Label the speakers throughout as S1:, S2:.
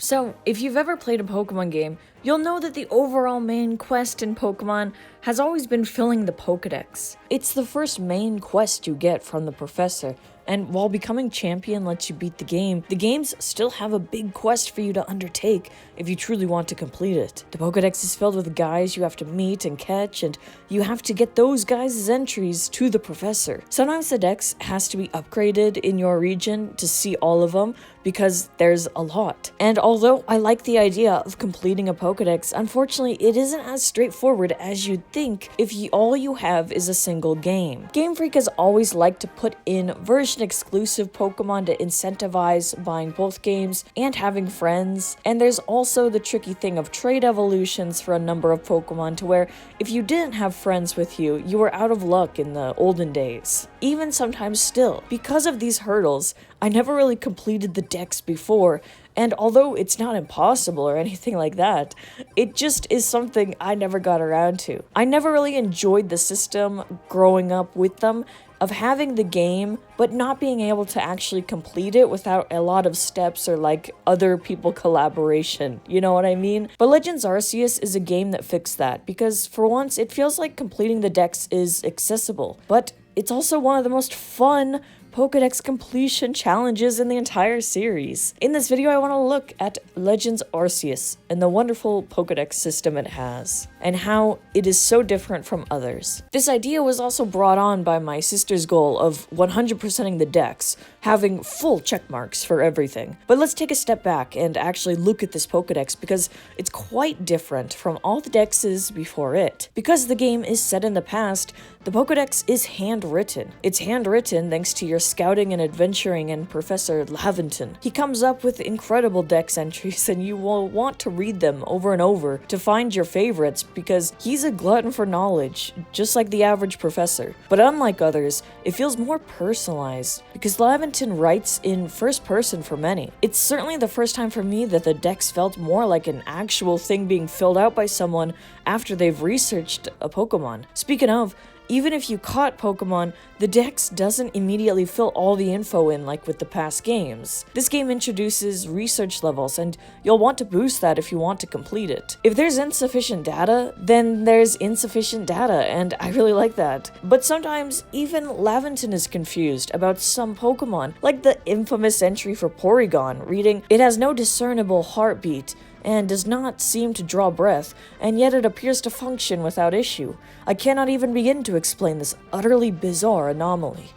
S1: So, if you've ever played a Pokemon game, you'll know that the overall main quest in Pokemon has always been filling the Pokedex. It's the first main quest you get from the professor, and while becoming champion lets you beat the games still have a big quest for you to undertake if you truly want to complete it. The Pokedex is filled with guys you have to meet and catch, and you have to get those guys' entries to the professor. Sometimes the dex has to be upgraded in your region to see all of them, because there's a lot. And although I like the idea of completing a Pokedex, unfortunately it isn't as straightforward as you'd think if all you have is a single game. Game Freak has always liked to put in version exclusive Pokemon to incentivize buying both games and having friends, and there's also the tricky thing of trade evolutions for a number of Pokemon to where if you didn't have friends with you, you were out of luck in the olden days. Even sometimes still. Because of these hurdles, I never really completed the dex before, and although it's not impossible or anything like that, it just is something I never got around to. I never really enjoyed the system growing up with them of having the game but not being able to actually complete it without a lot of steps or like other people collaboration, you know what I mean? But Legends Arceus is a game that fixed that because for once it feels like completing the dex is accessible, but it's also one of the most fun Pokedex completion challenges in the entire series. In this video, I want to look at Legends Arceus and the wonderful Pokedex system it has, and how it is so different from others. This idea was also brought on by my sister's goal of 100%ing the dex, having full check marks for everything. But let's take a step back and actually look at this Pokedex because it's quite different from all the dexes before it. Because the game is set in the past, the Pokedex is handwritten. It's handwritten thanks to your scouting and adventuring and Professor Laventon. He comes up with incredible dex entries and you will want to read them over and over to find your favorites because he's a glutton for knowledge, just like the average professor. But unlike others, it feels more personalized because Laventon writes in first person for many. It's certainly the first time for me that the dex felt more like an actual thing being filled out by someone after they've researched a Pokemon. Speaking of, even if you caught Pokemon, the dex doesn't immediately fill all the info in like with the past games. This game introduces research levels, and you'll want to boost that if you want to complete it. If there's insufficient data, then there's insufficient data, and I really like that. But sometimes, even Laventon is confused about some Pokemon, like the infamous entry for Porygon, reading, "It has no discernible heartbeat, and does not seem to draw breath, and yet it appears to function without issue. I cannot even begin to explain this utterly bizarre anomaly."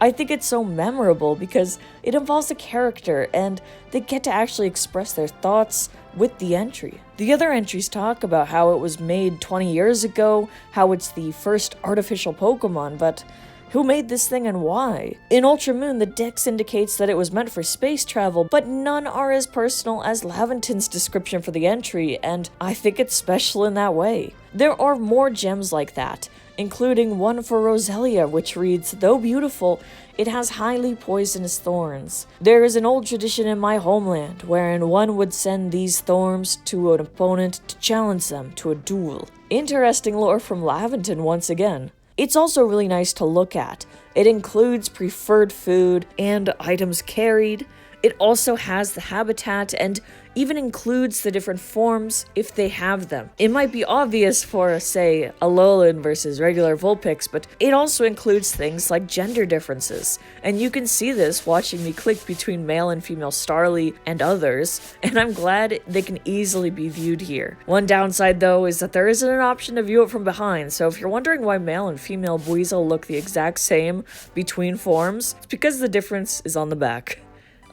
S1: I think it's so memorable because it involves a character and they get to actually express their thoughts with the entry. The other entries talk about how it was made 20 years ago, how it's the first artificial Pokemon, but who made this thing and why? In Ultra Moon, the dex indicates that it was meant for space travel, but none are as personal as Laventon's description for the entry, and I think it's special in that way. There are more gems like that, including one for Roselia, which reads, "Though beautiful, it has highly poisonous thorns. There is an old tradition in my homeland, wherein one would send these thorns to an opponent to challenge them to a duel." Interesting lore from Laventon once again. It's also really nice to look at. It includes preferred food and items carried. It also has the habitat and even includes the different forms if they have them. It might be obvious for, say, Alolan versus regular Vulpix, but it also includes things like gender differences. And you can see this watching me click between male and female Starly and others, and I'm glad they can easily be viewed here. One downside though is that there isn't an option to view it from behind, so if you're wondering why male and female Buizel look the exact same between forms, it's because the difference is on the back.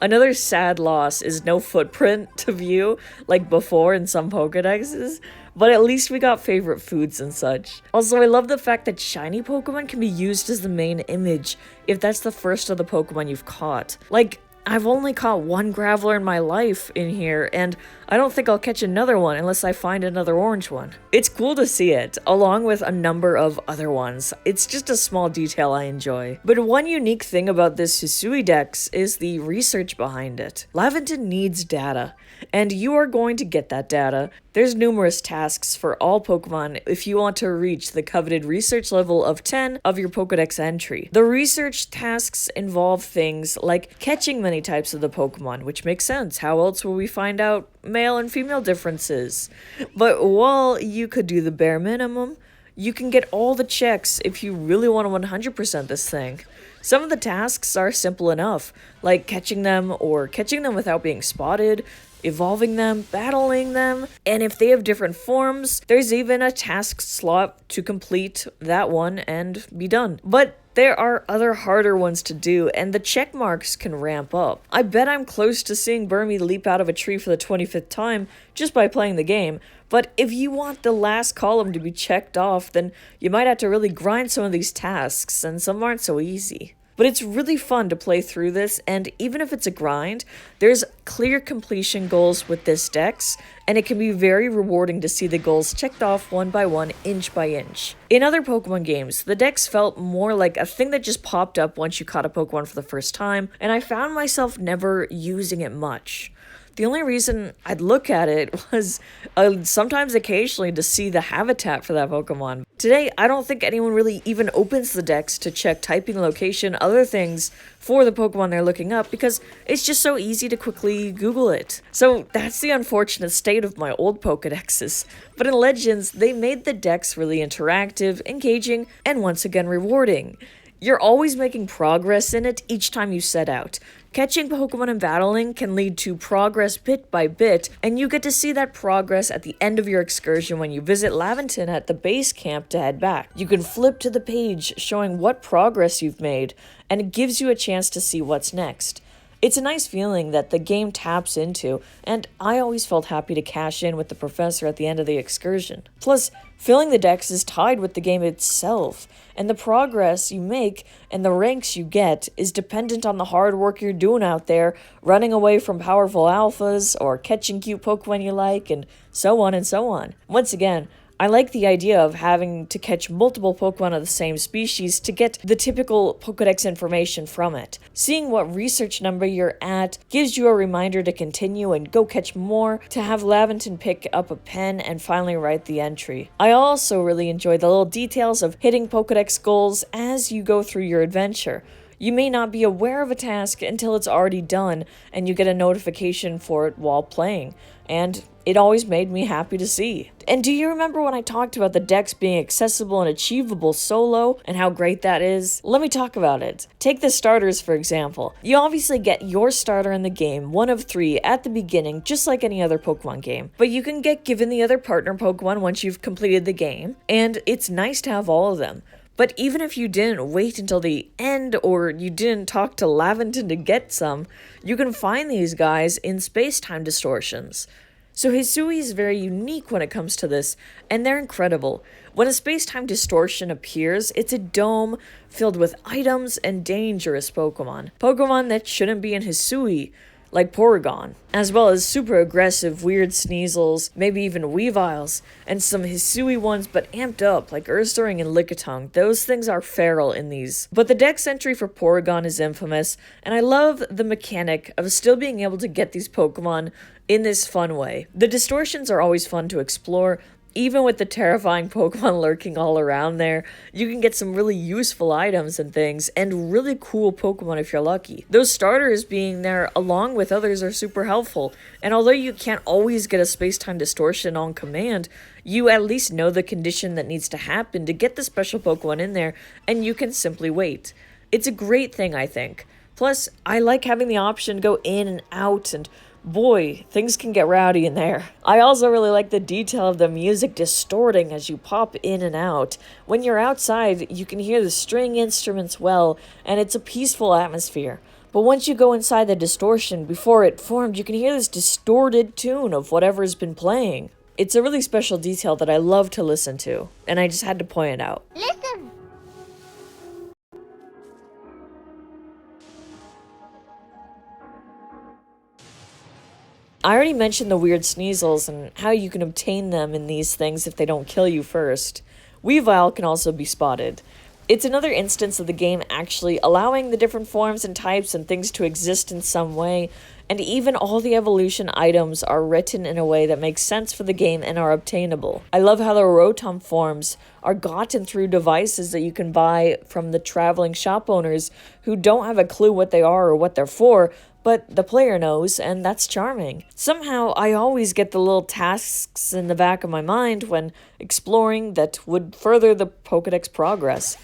S1: Another sad loss is no footprint to view, like before in some Pokedexes, but at least we got favorite foods and such. Also, I love the fact that shiny Pokemon can be used as the main image if that's the first of the Pokemon you've caught. Like, I've only caught one Graveler in my life in here, and I don't think I'll catch another one unless I find another orange one. It's cool to see it, along with a number of other ones. It's just a small detail I enjoy. But one unique thing about this Hisui dex is the research behind it. Laventon needs data. and you are going to get that data. There's numerous tasks for all Pokemon if you want to reach the coveted research level of 10 of your Pokedex entry. The research tasks involve things like catching many types of the Pokemon, which makes sense. How else will we find out male and female differences? But while you could do the bare minimum, you can get all the checks if you really want to 100% this thing. Some of the tasks are simple enough, like catching them or catching them without being spotted, evolving them, battling them, and if they have different forms, there's even a task slot to complete that one and be done. But there are other harder ones to do, and the check marks can ramp up. I bet I'm close to seeing Burmy leap out of a tree for the 25th time just by playing the game, but if you want the last column to be checked off, then you might have to really grind some of these tasks, and some aren't so easy. But it's really fun to play through this, and even if it's a grind, there's clear completion goals with this dex, and it can be very rewarding to see the goals checked off one by one, inch by inch. In other Pokemon games, the dex felt more like a thing that just popped up once you caught a Pokemon for the first time, and I found myself never using it much. The only reason I'd look at it was sometimes occasionally to see the habitat for that Pokemon. Today, I don't think anyone really even opens the dex to check typing, location, other things for the Pokemon they're looking up because it's just so easy to quickly Google it. So that's the unfortunate state of my old Pokedexes. But in Legends, they made the dex really interactive, engaging, and once again rewarding. You're always making progress in it each time you set out. Catching Pokemon and battling can lead to progress bit by bit, and you get to see that progress at the end of your excursion when you visit Laventon at the base camp to head back. You can flip to the page showing what progress you've made, and it gives you a chance to see what's next. It's a nice feeling that the game taps into, and I always felt happy to cash in with the professor at the end of the excursion. Plus, filling the dex is tied with the game itself, and the progress you make and the ranks you get is dependent on the hard work you're doing out there, running away from powerful alphas, or catching cute Pokemon you like, and so on and so on. Once again, I like the idea of having to catch multiple Pokemon of the same species to get the typical Pokedex information from it. Seeing what research number you're at gives you a reminder to continue and go catch more, to have Laventon pick up a pen and finally write the entry. I also really enjoy the little details of hitting Pokedex goals as you go through your adventure. You may not be aware of a task until it's already done and you get a notification for it while playing, and it always made me happy to see. And do you remember when I talked about the dex being accessible and achievable solo and how great that is? Let me talk about it. Take the starters for example. You obviously get your starter in the game, one of 3 at the beginning, just like any other Pokemon game. But you can get given the other partner Pokemon once you've completed the game, and it's nice to have all of them. But even if you didn't wait until the end or you didn't talk to Laventon to get some, you can find these guys in space-time distortions. So Hisui is very unique when it comes to this, and they're incredible. When a space-time distortion appears, it's a dome filled with items and dangerous Pokemon. Pokemon that shouldn't be in Hisui, like Porygon, as well as super aggressive weird Sneasels, maybe even Weaviles, and some Hisui ones but amped up like Ursaring and Lickitung. Those things are feral in these. But the dex entry for Porygon is infamous, and I love the mechanic of still being able to get these Pokemon in this fun way. The distortions are always fun to explore. Even with the terrifying Pokemon lurking all around there, you can get some really useful items and things, and really cool Pokemon if you're lucky. Those starters being there along with others are super helpful, and although you can't always get a space-time distortion on command, you at least know the condition that needs to happen to get the special Pokemon in there, and you can simply wait. It's a great thing, I think. Plus, I like having the option to go in and out, and boy, things can get rowdy in there. I also really like the detail of the music distorting as you pop in and out. When you're outside, you can hear the string instruments well, and it's a peaceful atmosphere. But once you go inside the distortion, before it formed, you can hear this distorted tune of whatever's been playing. It's a really special detail that I love to listen to, and I just had to point it out.
S2: Listen!
S1: I already mentioned the weird Sneasels and how you can obtain them in these things if they don't kill you first. Weavile can also be spotted. It's another instance of the game actually allowing the different forms and types and things to exist in some way, And even all the evolution items are written in a way that makes sense for the game and are obtainable. I love how the Rotom forms are gotten through devices that you can buy from the traveling shop owners who don't have a clue what they are or what they're for, but the player knows, and that's charming. Somehow, I always get the little tasks in the back of my mind when exploring that would further the Pokedex progress.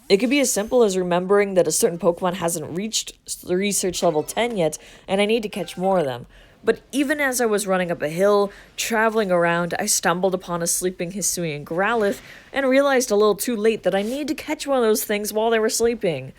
S1: It could be as simple as remembering that a certain Pokemon hasn't reached research level 10 yet, and I need to catch more of them. But even as I was running up a hill, traveling around, I stumbled upon a sleeping Hisui and Growlithe, and realized a little too late that I need to catch one of those things while they were sleeping.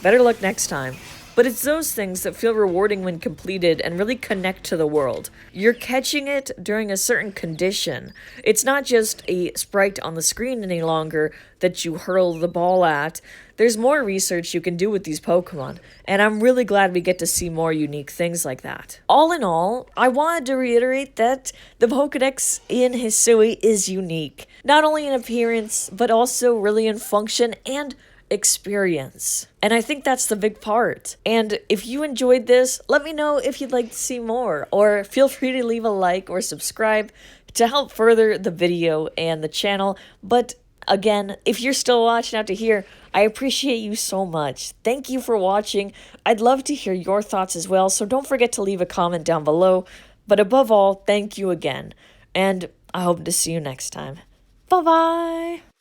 S1: Better luck next time. But it's those things that feel rewarding when completed and really connect to the world. You're catching it during a certain condition. It's not just a sprite on the screen any longer that you hurl the ball at. There's more research you can do with these Pokemon, and I'm really glad we get to see more unique things like that. All in all, I wanted to reiterate that the Pokedex in Hisui is unique. Not only in appearance, but also really in function and experience. And I think that's the big part. And if you enjoyed this, let me know if you'd like to see more, or feel free to leave a like or subscribe to help further the video and the channel. But again, if you're still watching out to here, I appreciate you so much. Thank you for watching. I'd love to hear your thoughts as well, so don't forget to leave a comment down below. But above all, thank you again, and I hope to see you next time. Bye-bye!